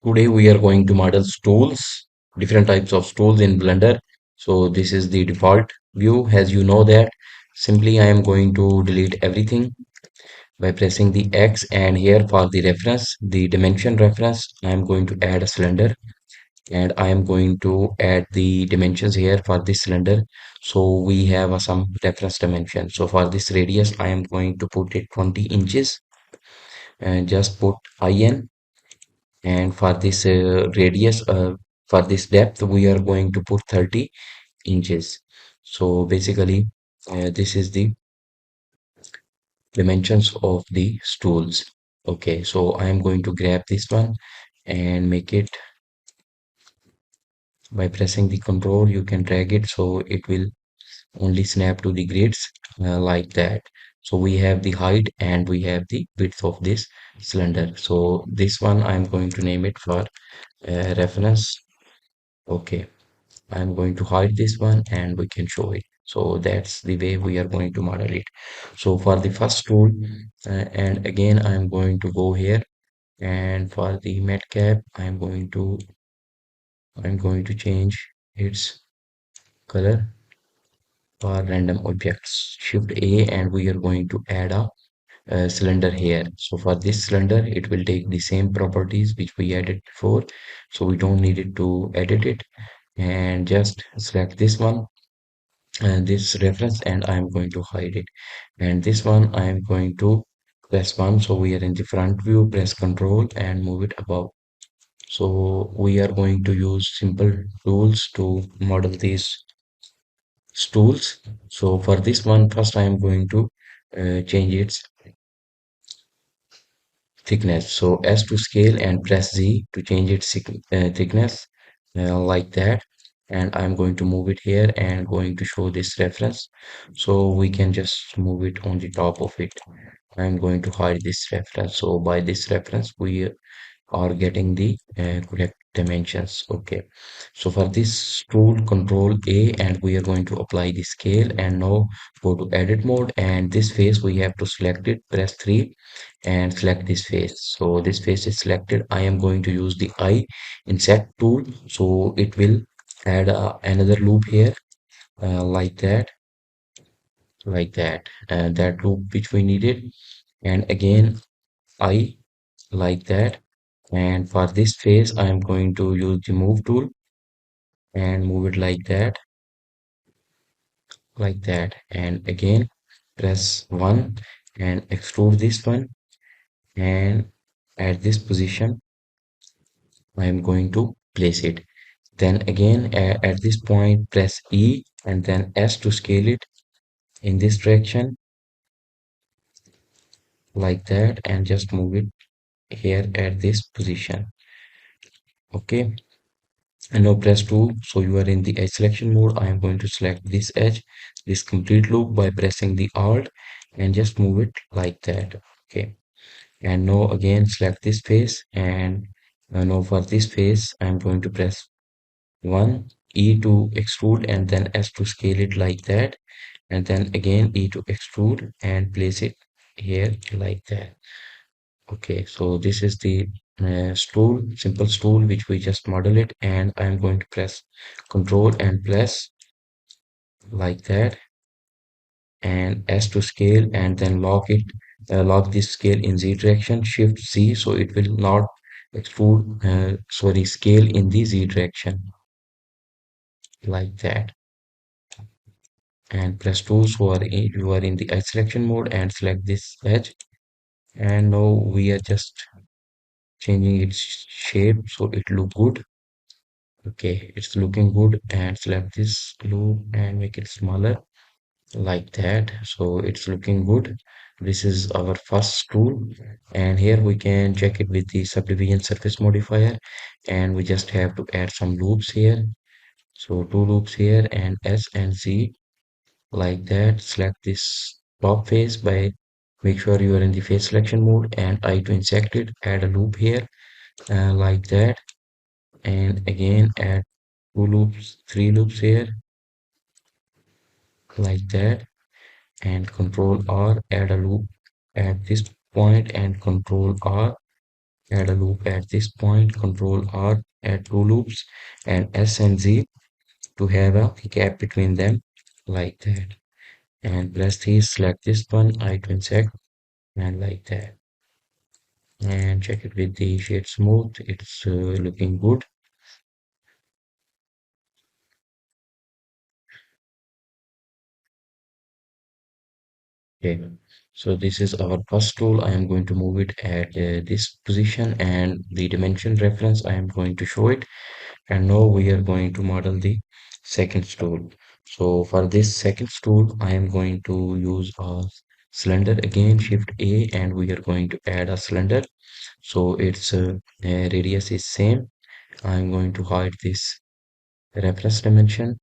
Today we are going to model stools, different types of stools in Blender. So this is the default view. As you know that, simply I am going to delete everything by pressing the X, and here for the reference, the dimension reference, I am going to add a cylinder, and I am going to add the dimensions here for this cylinder. So we have some reference dimension. So for this radius, I am going to put it 20 inches and just put IN, and for this radius for this depth we are going to put 30 inches. So basically this is the dimensions of the stools. Okay, so I am going to grab this one and make it by pressing the control. You can drag it so it will only snap to the grids like that. So we have the height and we have the width of this cylinder. So this one I'm going to name it for reference. Okay, I'm going to hide this one and we can show it. So that's the way we are going to model it. So for the first tool, and again, I'm going to go here, and for the mat cap, I'm going to change its color for random objects. Shift A, and we are going to add a cylinder here. So for this cylinder, it will take the same properties which we added before. So we don't need it to edit it, and just select this one and this reference, and I'm going to hide it, and this one I'm going to press 1. So we are in the front view, press control and move it above. So we are going to use simple tools to model these stools. So for this one, first I am going to change its thickness. So S to scale and press Z to change its thickness like that. And I'm going to move it here and going to show this reference. So we can just move it on the top of it. I'm going to hide this reference. So by this reference, we are getting the correct dimensions. Okay, so for this tool, control A, and we are going to apply the scale, and now go to edit mode, and this face we have to select it, press 3 and select this face. So this face is selected. I am going to use the eye inset tool, so it will add another loop here like that, and that loop which we needed, and again I like that. And for this face, I am going to use the move tool and move it like that. And again, press 1 and extrude this one. And at this position, I am going to place it. Then again, at this point, press E and then S to scale it in this direction like that, and just move it here at this position. Okay. And now press 2. So you are in the edge selection mode. I am going to select this edge, this complete loop by pressing the Alt and just move it like that. Okay. And now again select this face, and now for this face I'm going to press 1, E to extrude and then S to scale it like that. And then again E to extrude and place it here like that. Okay, so this is the stool, simple stool, which we just model it, and I'm going to press Control and press like that, and S to scale, and then lock this scale in Z direction, Shift Z, so it will not extrude, sorry, scale in the Z direction like that, and press 2. So you are in the edge selection mode and select this edge, and now we are just changing its shape so it look good. Okay, it's looking good, and select this loop and make it smaller like that. So it's looking good. This is our first tool, and here we can check it with the subdivision surface modifier, and we just have to add some loops here. So two loops here and S and Z like that. Select this top face by make sure you are in the face selection mode, and I to insect it, add a loop here like that, and again add two loops, three loops here like that, and control R, add a loop at this point and control R add a loop at this point, Control R, add two loops, and S and Z to have a gap between them, like that. And press 3, select this one, I to insect, and like that. And check it with the shade smooth, it's looking good. Okay, so this is our first tool. I am going to move it at this position, and the dimension reference I am going to show it. And now we are going to model the second stool. So for this second stool, I am going to use a cylinder again, Shift A, and we are going to add a cylinder. So its radius is same. I'm going to hide this reference dimension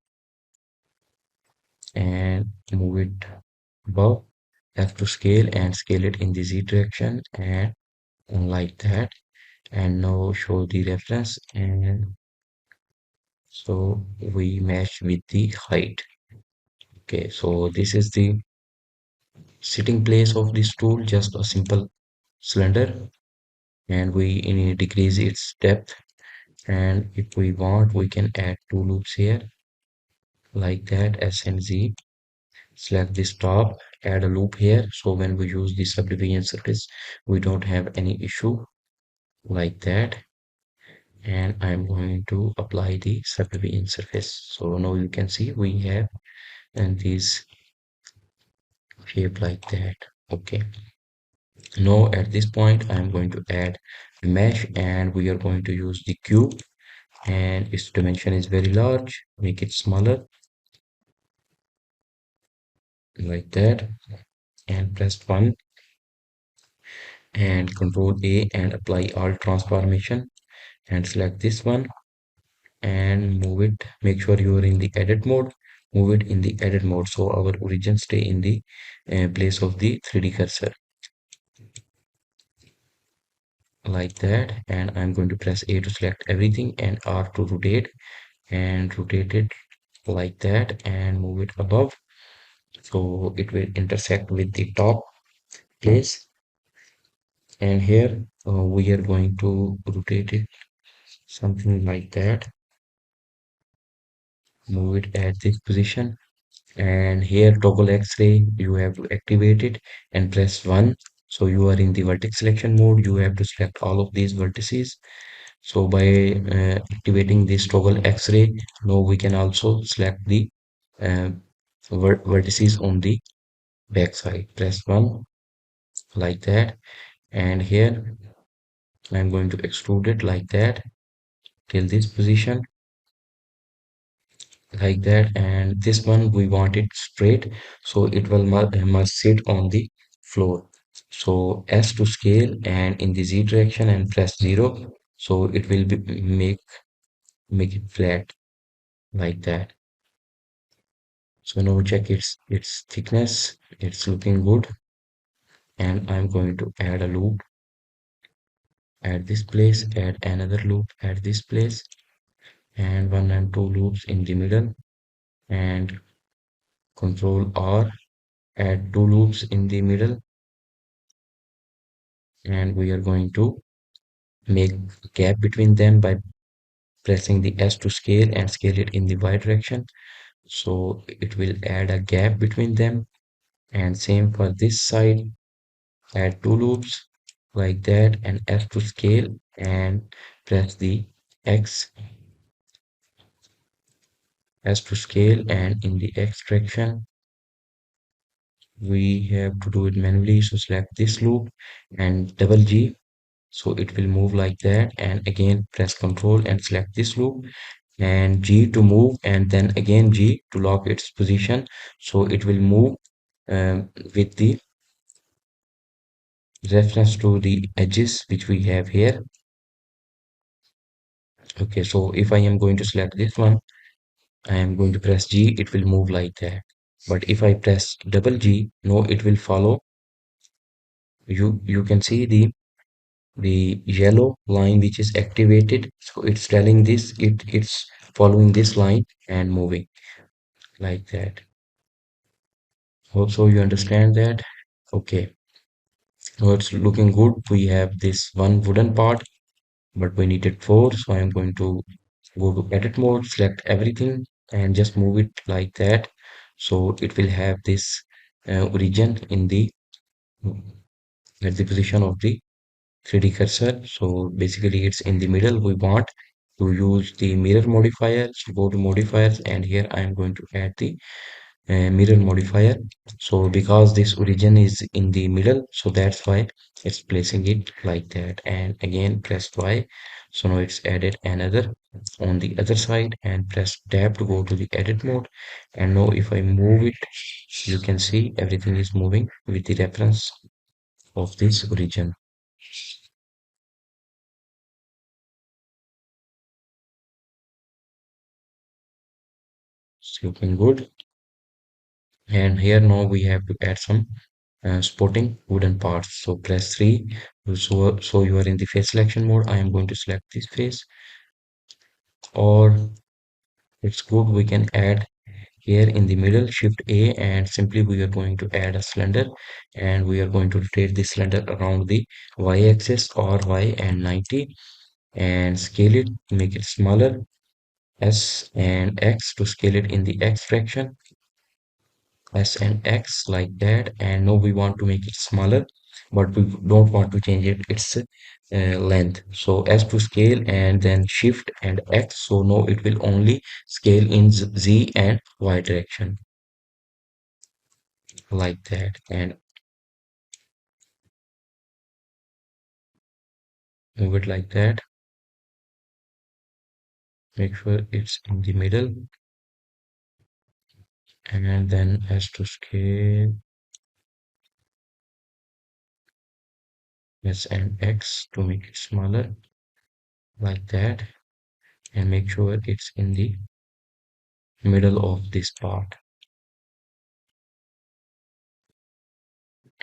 and move it above. Have to scale and scale it in the Z direction and like that. And now show the reference, and so we match with the height. Okay, so this is the sitting place of this tool, just a simple cylinder, and we decrease its depth. And if we want, we can add two loops here, like that, S and Z. Select this top, add a loop here. So when we use the subdivision surface, we don't have any issue, like that. And I'm going to apply the subdivision surface. So now you can see we have and this shape like that. Okay. Now at this point, I'm going to add a mesh, and we are going to use the cube, and its dimension is very large. Make it smaller, like that, and press 1 and Control A and apply all transformation, and select this one and move it. Make sure you are in the edit mode. Move it in the edit mode so our origin stay in the place of the 3D cursor, like that. And I'm going to press A to select everything and R to rotate, and rotate it like that and move it above so it will intersect with the top place. And here we are going to rotate it something like that, move it at this position. And here toggle X-ray, you have to activate it and press 1. So you are in the vertex selection mode, you have to select all of these vertices. So by activating this toggle X-ray, now we can also select the uh, vertices on the back side. Press 1, like that. And here I'm going to extrude it like that till this position, like that. And this one we want it straight, so it will must sit on the floor. So S to scale and in the Z direction and press 0, so it will be make it flat, like that. So now check its thickness, it's looking good. And I'm going to add a loop at this place, add another loop at this place, and one and two loops in the middle, and Control R, add two loops in the middle. And we are going to make a gap between them by pressing the S to scale and scale it in the Y direction, so it will add a gap between them. And same for this side, add two loops like that, and S to scale and press the X, S to scale, and in the X direction we have to do it manually. So select this loop and double G, so it will move like that. And again press Control and select this loop and G to move, and then again G to lock its position, so it will move with the reference to the edges which we have here. Okay, so if I am going to select this one, I am going to press G, it will move like that. But if I press double G, no, it will follow. You can see the yellow line which is activated, so it's telling this it's following this line and moving like that. Hope so you understand that. Okay, Now it's looking good. We have this one wooden part, but we needed four. So I'm going to go to edit mode, select everything, and just move it like that. So it will have this origin in the at the position of the 3D cursor. So basically it's in the middle. We want to use the mirror modifier. So go to modifiers, and here I am going to add the mirror modifier. So because this origin is in the middle, so that's why it's placing it like that. And again press Y. So now it's added another on the other side, and press tab to go to the edit mode. And now if I move it, you can see everything is moving with the reference of this origin. It's looking good. And here now we have to add some sporting wooden parts. So press 3. So you are in the face selection mode. I am going to select this face, or it's good we can add here in the middle, shift A, and simply we are going to add a cylinder, and we are going to rotate this cylinder around the Y axis or Y and 90, and scale it, make it smaller, S and X to scale it in the X fraction, S and X like that. And now we want to make it smaller, but we don't want to change its length. So S to scale, and then shift and X. So now it will only scale in Z and Y direction like that. And move it like that. Make sure it's in the middle, and then S to scale, S and X to make it smaller like that, and make sure it's in the middle of this part.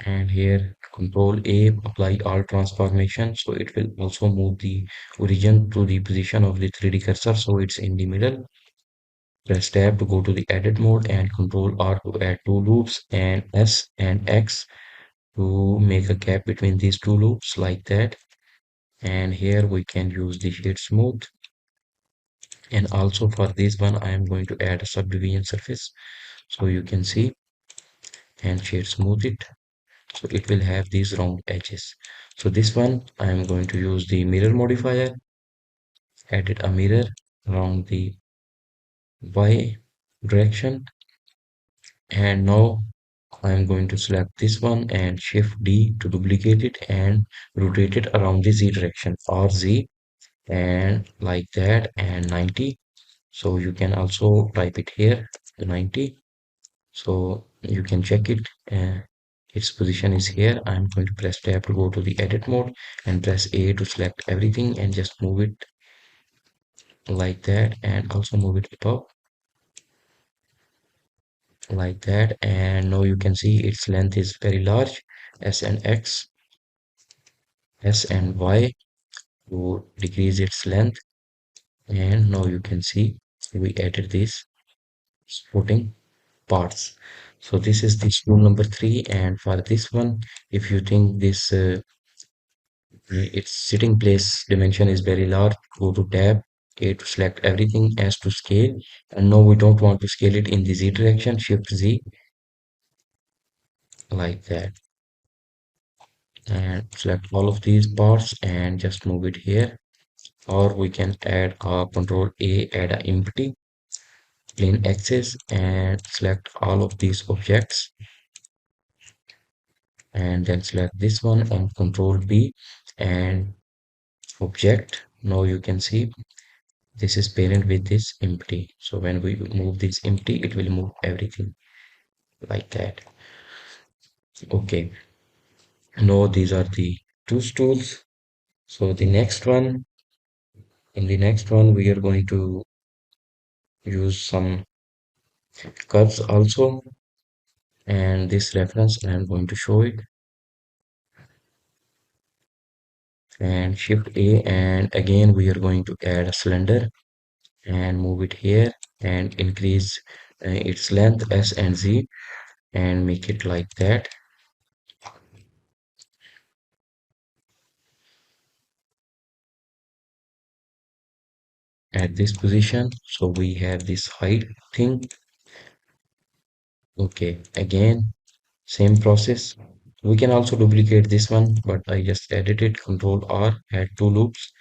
And here control A, apply all transformation, so it will also move the origin to the position of the 3D cursor, so it's in the middle. Press tab to go to the edit mode, and control R to add two loops, and S and X to make a gap between these two loops like that. And here we can use the shade smooth, and also for this one I am going to add a subdivision surface, so you can see, and shade smooth it, so it will have these round edges. So this one I am going to use the mirror modifier, added a mirror around the Y direction, and now I am going to select this one and shift D to duplicate it and rotate it around the Z direction, or Z, and like that, and 90. So you can also type it here 90, so you can check it. Its position is here. I'm going to press tab to go to the edit mode, and press A to select everything, and just move it like that, and also move it above like that. And now you can see its length is very large. S and X, S and Y to decrease its length. And now you can see we added these supporting parts. So this is the spool number 3, and for this one, if you think this its sitting place dimension is very large, go to tab A to select everything, as to scale, and no, we don't want to scale it in the Z direction, shift Z like that, and select all of these parts and just move it here. Or we can add a control A, add a empty plane axis, and select all of these objects, and then select this one and control B and object. Now you can see this is parent with this empty. So when we move this empty, it will move everything like that. Okay, now these are the two stools. So in the next one, we are going to use some curves also. And this reference, I am going to show it, and shift A, and again we are going to add a cylinder and move it here, and increase its length S and Z, and make it like that. at this position. So we have this height thing. Okay, again, same process. We can also duplicate this one, but I just edited Control R, add two loops,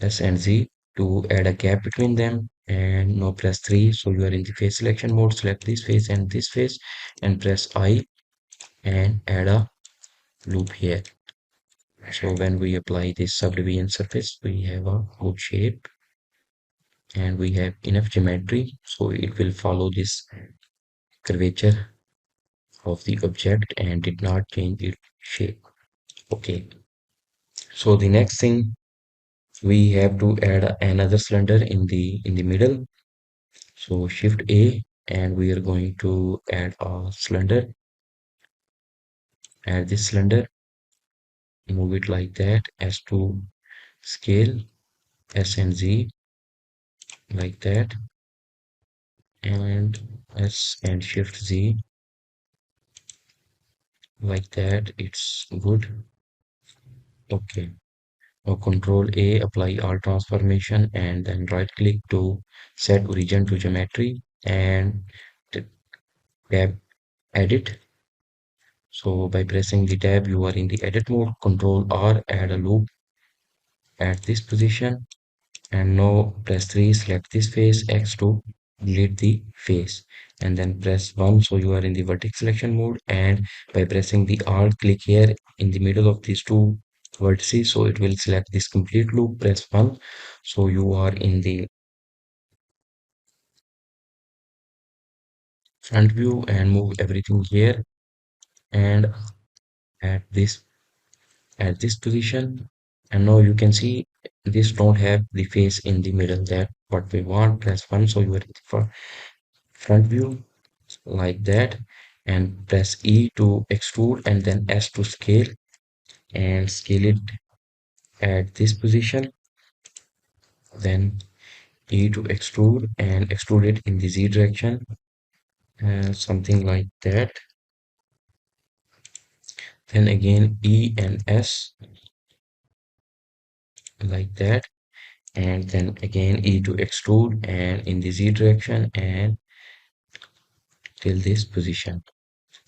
S and Z to add a gap between them, and now press 3. So you are in the face selection mode, select this face, and press I and add a loop here. So when we apply this subdivision surface, we have a good shape and we have enough geometry. So it will follow this curvature of the object and did not change its shape. Okay. So the next thing, we have to add another cylinder in the middle. So shift A and we are going to add a cylinder. Add this cylinder, move it like that, S to scale, S and Z like that, and S and shift Z like that. It's good. Okay. Now control A, apply all transformation and then right click to set origin to geometry and tab edit. So by pressing the tab, you are in the edit mode. Control R, add a loop at this position. And now press 3, select this face, X to delete the face. And then press 1, so you are in the vertex selection mode. And by pressing the Alt, click here in the middle of these two vertices. So it will select this complete loop. Press 1, so you are in the front view and move everything here. And at this at this position, and now you can see this don't have the face in the middle. That what we want. Press 1, so you are in the front view like that, and press E to extrude and then S to scale and scale it at this position, then E to extrude and extrude it in the Z direction, something like that. Then again E and S like that, and then again E to extrude and in the Z direction and till this position,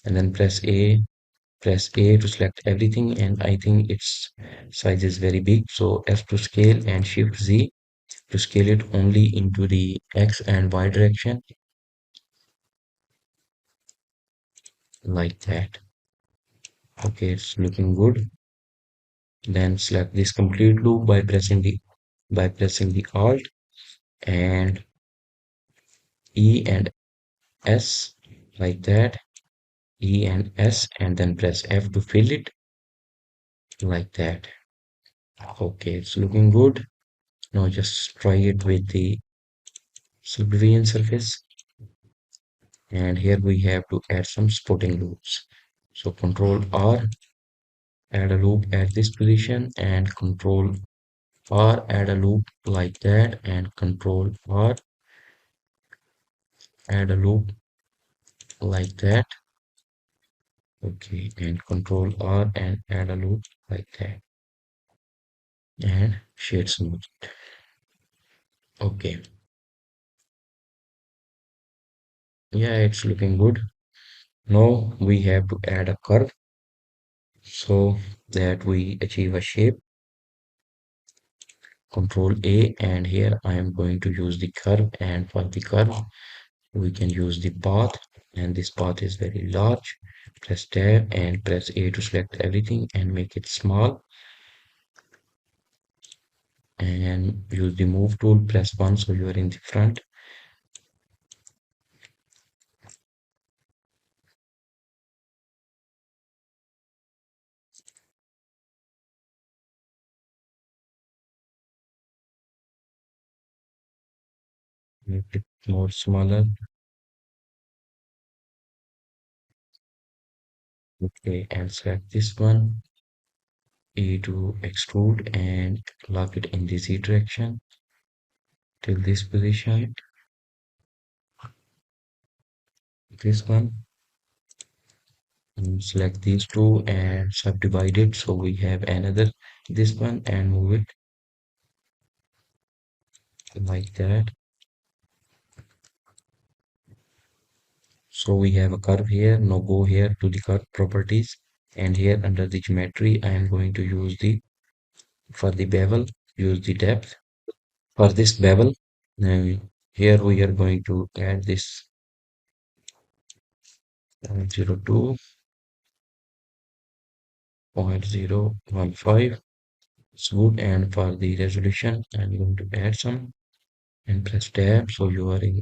and then press A to select everything, and I think its size is very big, so S to scale and shift Z to scale it only into the X and Y direction like that. Okay, it's looking good. Then select this complete loop by pressing the Alt and E and S like that, E and S, and then press F to fill it like that. Okay, it's looking good. Now just try it with the subdivision surface, and here we have to add some supporting loops. So Control R, add a loop at this position, and Control R, add a loop like that, and Control R, add a loop like that. Okay, and Control R and add a loop like that, and shade smooth. Okay, yeah, it's looking good. Now we have to add a curve so that we achieve a shape. Control A, and here I am going to use the curve, and for the curve we can use the path, and this path is very large. Press tab and press A to select everything and make it small, and use the move tool. Press 1, so you are in the front. Make it more smaller. Okay, and select this one, A to extrude and lock it in the Z direction till this position. This one, and select these two and subdivide it, so we have another this one, and move it like that. So we have a curve here. Now go here to the curve properties, and here under the geometry I am going to use the, for the bevel, use the depth. For this bevel, now here we are going to add this 0.02, 0.015. It's good. And for the resolution I'm going to add some, and press tab, so you are in,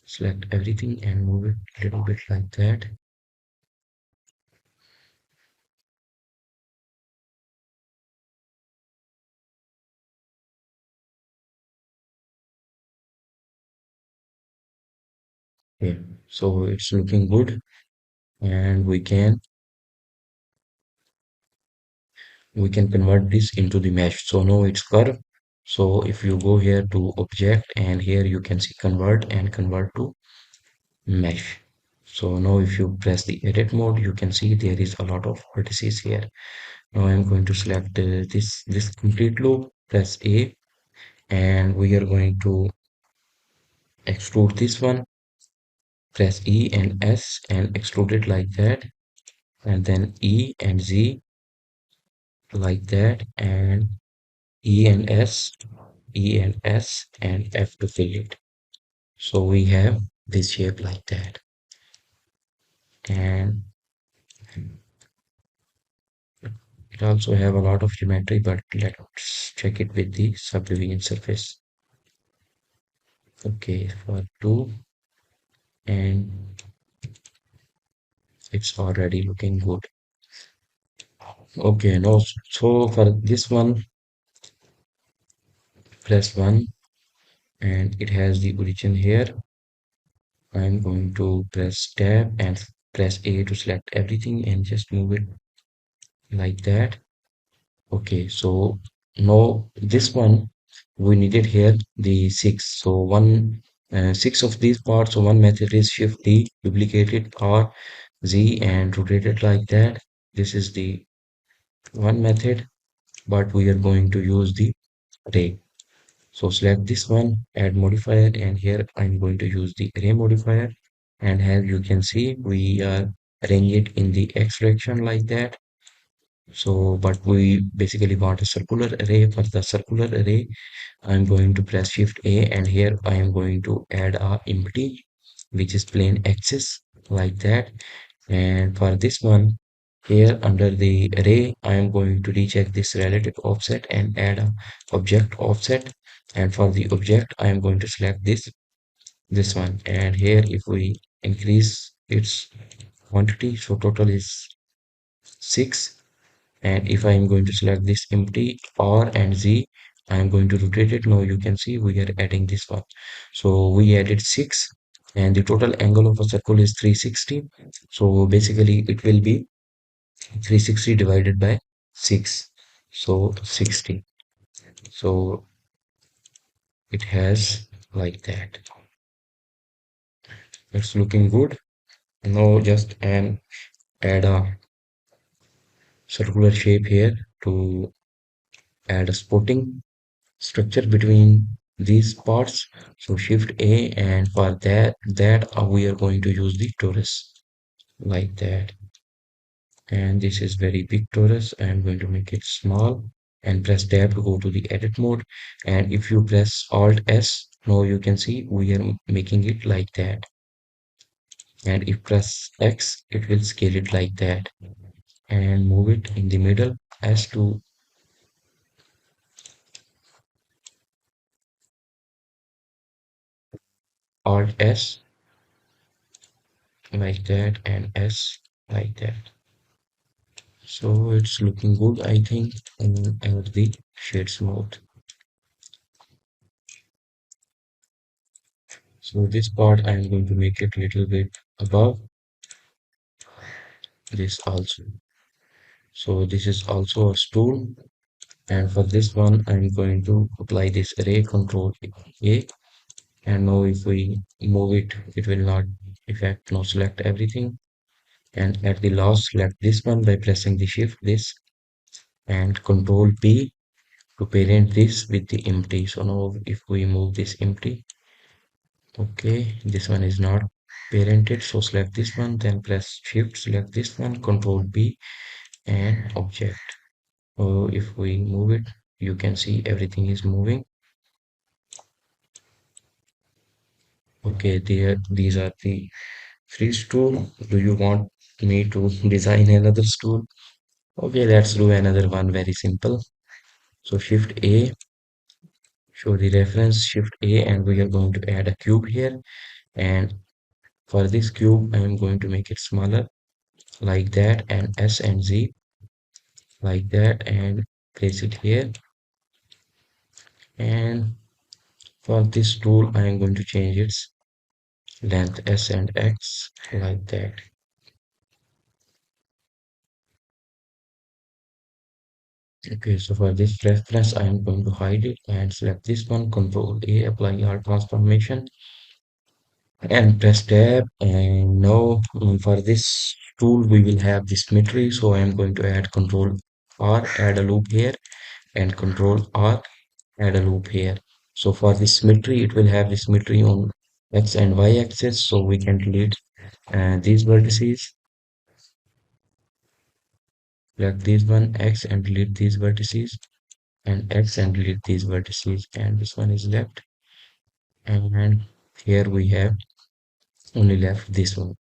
select everything and move it a little bit like that. Okay, so it's looking good, and we can convert this into the mesh. So now it's curve. So if you go here to object, and here you can see convert, and convert to mesh. So now if you press the edit mode, you can see there is a lot of vertices here. Now I'm going to select this complete loop, press A, and we are going to extrude this one, press E and S and extrude it like that, and then E and Z like that, and E and S, E and S, and F to fill it. So we have this shape like that. And it also have a lot of geometry, but let's check it with the subdivision surface. Okay, for 2, and it's already looking good. Okay, now so for this one, press 1, and it has the origin here. I'm going to press tab and press A to select everything and just move it like that. Okay, so now this one we needed here the 6. So one 6 of these parts. So one method is shift D, duplicate it, R, Z, and rotate it like that. This is the one method, but we are going to use the array. So select this one, add modifier, and here I'm going to use the array modifier. And as you can see, we are arranging it in the X direction like that. So, but we basically want a circular array. For the circular array, I'm going to press Shift A, and here I am going to add a empty, which is plain axis like that. And for this one, here under the array, I am going to recheck this relative offset and add a object offset. And for the object, I am going to select this one. And here, if we increase its quantity, so total is 6. And if I am going to select this empty R and Z, I am going to rotate it. Now you can see we are adding this one. So we added 6, and the total angle of a circle is 360. So basically it will be 360 divided by 6. So 60. So it has like that. It's looking good. Now just add a circular shape here to add a spotting structure between these parts. So shift A, and for that we are going to use the torus like that. And this is very big torus. I am going to make it small and press tab to go to the edit mode. And if you press alt S, now you can see we are making it like that. And if press X, it will scale it like that and move it in the middle. S to alt S like that, and S like that. So it's looking good, I think, in the shades mode. So this part I'm going to make it a little bit above this also. So this is also a stool, and for this one I'm going to apply this array control A. And now if we move it, it will not affect. Now select everything, and at the last select this one by pressing the shift this and control P to parent this with the empty. So now if we move this empty, okay, this one is not parented. So select this one, then press shift, select this one, control B and object. So if we move it, you can see everything is moving. Okay, these are the free stool. Do you want me to design another stool? Okay, let's do another one very simple. So shift A, show the reference, shift A, and we are going to add a cube here. And for this cube, I am going to make it smaller like that, and S and Z like that, and place it here. And for this tool, I am going to change its length S and X like that. Okay, so for this reference, I am going to hide it and select this one, Control A, apply our transformation and press tab. And now for this tool, we will have the symmetry. So I am going to add Control R, add a loop here, and Control R, add a loop here. So for the symmetry, it will have the symmetry on X and Y axis. So we can delete these vertices, select this one X and delete these vertices, and X and delete these vertices, and this one is left. And here we have only left this one.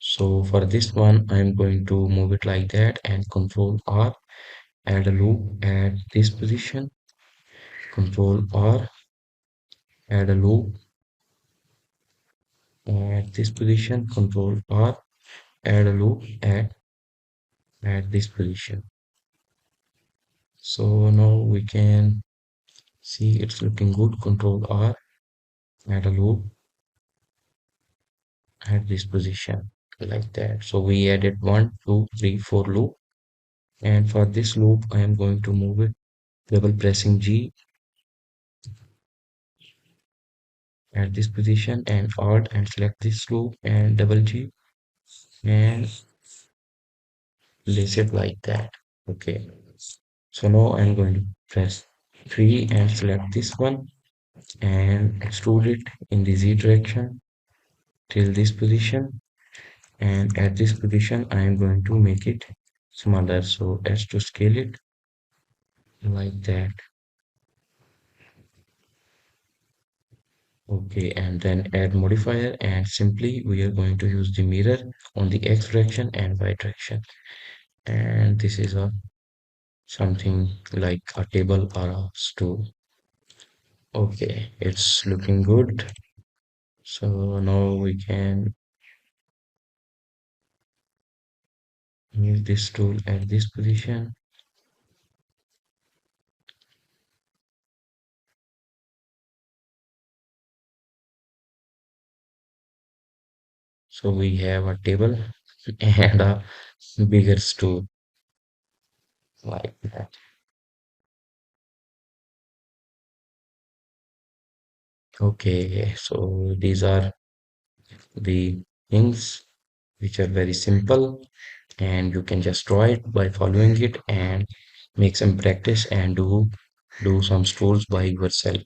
So for this one, I'm going to move it like that and Control R, add a loop at this position, Control R, add a loop at this position, Control R, add a loop at this position. So now we can see it's looking good. Control R, add a loop at this position like that. So we added 1, 2, 3, 4 loop. And for this loop, I am going to move it double pressing G at this position and Alt and select this loop and double G and place it like that. Okay. So now I'm going to press 3 and select this one and extrude it in the Z direction till this position. And at this position, I am going to make it smaller. So as to scale it like that. Okay, and then add modifier and simply we are going to use the mirror on the X direction and Y direction. And this is a something like a table or a stool. Okay, it's looking good. So now we can use this tool at this position. So we have a table and a bigger stool like that. Okay, so these are the things which are very simple and you can just draw it by following it and make some practice and do some stools by yourself.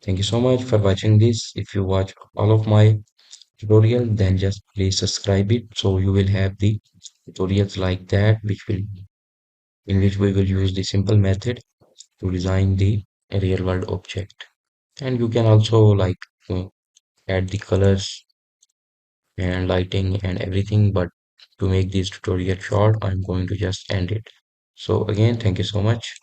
Thank you so much for watching this. If you watch all of my tutorial, then just please subscribe it so you will have the tutorials like that which will in which we will use the simple method to design the real world object. And you can also like uh, add the colors and lighting and everything, but to make this tutorial short, I'm going to just end it. So again, thank you so much.